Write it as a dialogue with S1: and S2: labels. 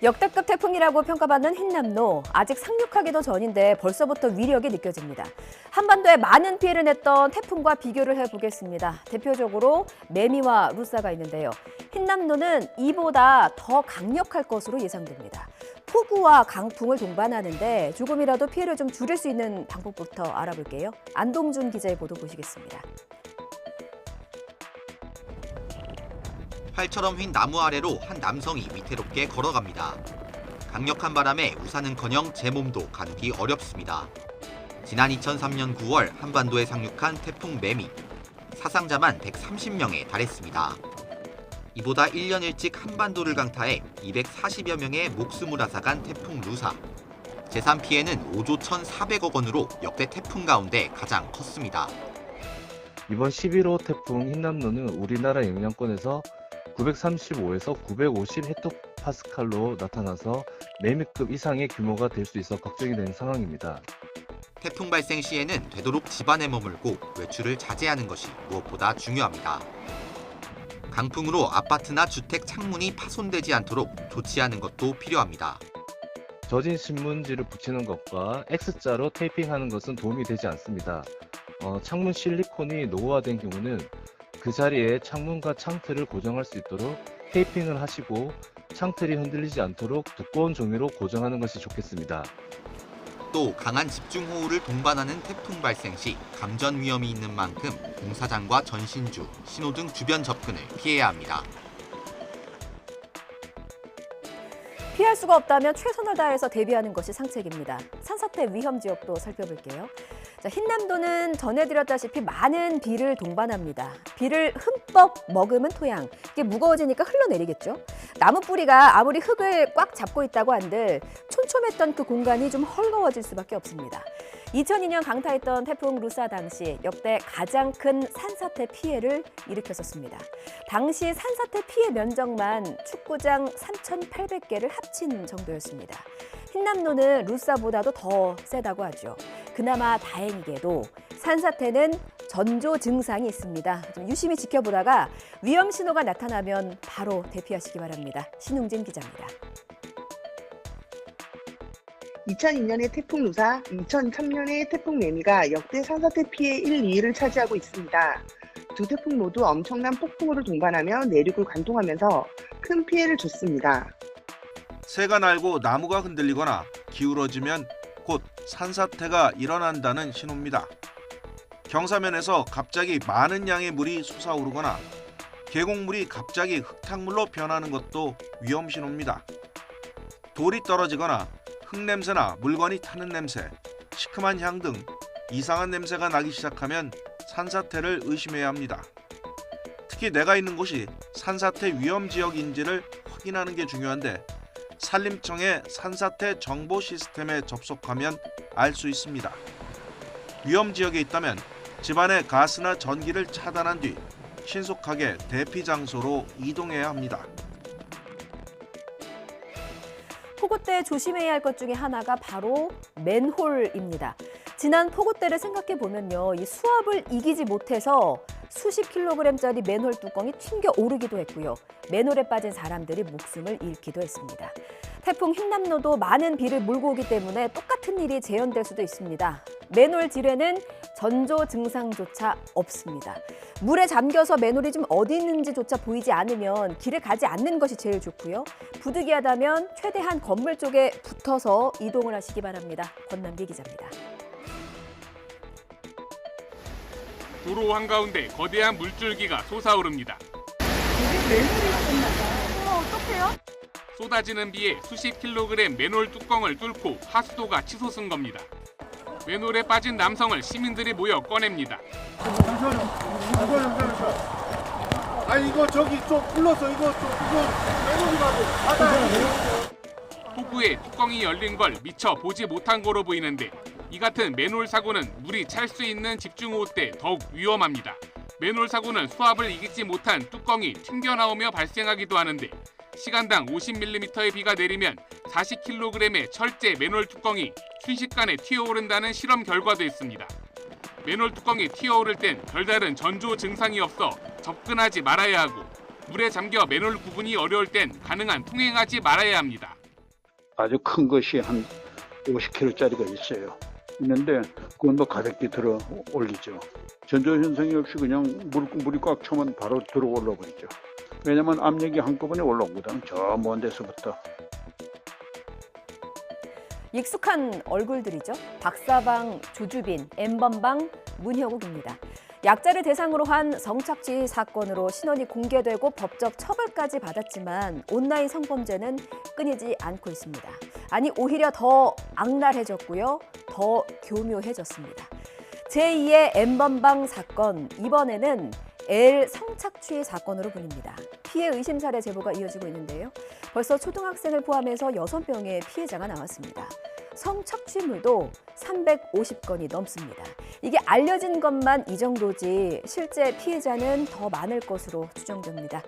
S1: 역대급 태풍이라고 평가받는 흰남노. 아직 상륙하기도 전인데 벌써부터 위력이 느껴집니다. 한반도에 많은 피해를 냈던 태풍과 비교를 해보겠습니다. 대표적으로 매미와 루사가 있는데요. 흰남노는 이보다 더 강력할 것으로 예상됩니다. 폭우와 강풍을 동반하는데 조금이라도 피해를 좀 줄일 수 있는 방법부터 알아볼게요. 안동준 기자의 보도 보시겠습니다.
S2: 활처럼 휜 나무 아래로 한 남성이 위태롭게 걸어갑니다. 강력한 바람에 우산은커녕 제 몸도 가누기 어렵습니다. 지난 2003년 9월 한반도에 상륙한 태풍 매미. 사상자만 130명에 달했습니다. 이보다 1년 일찍 한반도를 강타해 240여 명의 목숨을 앗아간 태풍 루사. 재산 피해는 5조 1,400억 원으로 역대 태풍 가운데 가장 컸습니다.
S3: 이번 11호 태풍 흰남노는 우리나라 영향권에서 935에서 950 헥토파스칼로 나타나서 매미급 이상의 규모가 될 수 있어 걱정이 되는 상황입니다.
S2: 태풍 발생 시에는 되도록 집안에 머물고 외출을 자제하는 것이 무엇보다 중요합니다. 강풍으로 아파트나 주택 창문이 파손되지 않도록 조치하는 것도 필요합니다.
S3: 젖은 신문지를 붙이는 것과 X자로 테이핑하는 것은 도움이 되지 않습니다. 창문 실리콘이 노후화된 경우는 그 자리에 창문과 창틀을 고정할 수 있도록 테이핑을 하시고 창틀이 흔들리지 않도록 두꺼운 종이로 고정하는 것이 좋겠습니다.
S2: 또 강한 집중호우를 동반하는 태풍 발생 시 감전 위험이 있는 만큼 공사장과 전신주, 신호등 주변 접근을 피해야 합니다.
S1: 피할 수가 없다면 최선을 다해서 대비하는 것이 상책입니다. 산사태 위험 지역도 살펴볼게요. 자, 흰남도는 전해드렸다시피 많은 비를 동반합니다. 비를 흠뻑 머금은 토양, 이게 무거워지니까 흘러내리겠죠. 나무 뿌리가 아무리 흙을 꽉 잡고 있다고 한들 촘촘했던 그 공간이 좀 헐거워질 수밖에 없습니다. 2002년 강타했던 태풍 루사 당시 역대 가장 큰 산사태 피해를 일으켰었습니다. 당시 산사태 피해 면적만 축구장 3,800개를 합친 정도였습니다. 흰남노는 루사보다도 더 세다고 하죠. 그나마 다행이게도 산사태는 전조 증상이 있습니다. 좀 유심히 지켜보다가 위험 신호가 나타나면 바로 대피하시기 바랍니다. 신웅진 기자입니다.
S4: 2002년의 태풍 루사, 2003년의 태풍 매미가 역대 산사태 피해 1, 2위를 차지하고 있습니다. 두 태풍 모두 엄청난 폭풍우를 동반하며 내륙을 관통하면서 큰 피해를 줬습니다.
S5: 새가 날고 나무가 흔들리거나 기울어지면 곧 산사태가 일어난다는 신호입니다. 경사면에서 갑자기 많은 양의 물이 솟아오르거나 계곡물이 갑자기 흙탕물로 변하는 것도 위험 신호입니다. 돌이 떨어지거나 흙냄새나 물건이 타는 냄새, 시큼한 향 등 이상한 냄새가 나기 시작하면 산사태를 의심해야 합니다. 특히 내가 있는 곳이 산사태 위험 지역인지를 확인하는 게 중요한데 산림청의 산사태 정보 시스템에 접속하면 알 수 있습니다. 위험 지역에 있다면 집안의 가스나 전기를 차단한 뒤 신속하게 대피 장소로 이동해야 합니다.
S1: 폭우 때 조심해야 할 것 중에 하나가 바로 맨홀입니다. 지난 폭우 때를 생각해 보면요, 이 수압을 이기지 못해서 수십 킬로그램짜리 맨홀 뚜껑이 튕겨 오르기도 했고요. 맨홀에 빠진 사람들이 목숨을 잃기도 했습니다. 태풍 흰남노도 많은 비를 몰고 오기 때문에 똑같은 일이 재현될 수도 있습니다. 맨홀 지뢰는 전조 증상조차 없습니다. 물에 잠겨서 맨홀이 좀 어디 있는지조차 보이지 않으면 길을 가지 않는 것이 제일 좋고요. 부득이하다면 최대한 건물 쪽에 붙어서 이동을 하시기 바랍니다. 권남기 기자입니다.
S6: 도로 한가운데 거대한 물줄기가 솟아오릅니다.
S1: 어떡해요?
S6: 쏟아지는 비에 수십 킬로그램 맨홀 뚜껑을 뚫고 하수도가 치솟은 겁니다. 맨홀에 빠진 남성을 시민들이 모여 꺼냅니다.
S7: 아니 이거 저기 좀 불러서 이거 맨홀이라고 받아야
S6: 폭우에 뚜껑이 열린 걸 미처 보지 못한 거로 보이는데 이 같은 맨홀 사고는 물이 찰 수 있는 집중호우 때 더욱 위험합니다. 맨홀 사고는 수압을 이기지 못한 뚜껑이 튕겨나오며 발생하기도 하는데 시간당 50mm의 비가 내리면 40kg의 철제 맨홀 뚜껑이 순식간에 튀어오른다는 실험 결과도 있습니다. 맨홀 뚜껑이 튀어오를 땐 별다른 전조 증상이 없어 접근하지 말아야 하고 물에 잠겨 맨홀 구분이 어려울 땐 가능한 통행하지 말아야 합니다.
S8: 아주 큰 것이 한 50kg짜리가 있어요. 있는데 그건 뭐 가볍게 들어 올리죠. 전조 현상이 없이 그냥 물이 꽉 차면 바로 들어 올라 버리죠. 왜냐면 압력이 한꺼번에 올라오거든. 저 먼 데서부터.
S1: 익숙한 얼굴들이죠. 박사방, 조주빈, N번방, 문효국입니다. 약자를 대상으로 한 성착취 사건으로 신원이 공개되고 법적 처벌까지 받았지만 온라인 성범죄는 끊이지 않고 있습니다. 아니 오히려 더 악랄해졌고요. 더 교묘해졌습니다. 제2의 N번방 사건, 이번에는 L 성착취 사건으로 불립니다. 피해 의심 사례 제보가 이어지고 있는데요. 벌써 초등학생을 포함해서 6명의 피해자가 나왔습니다. 성착취물도 350건이 넘습니다. 이게 알려진 것만 이 정도지 실제 피해자는 더 많을 것으로 추정됩니다.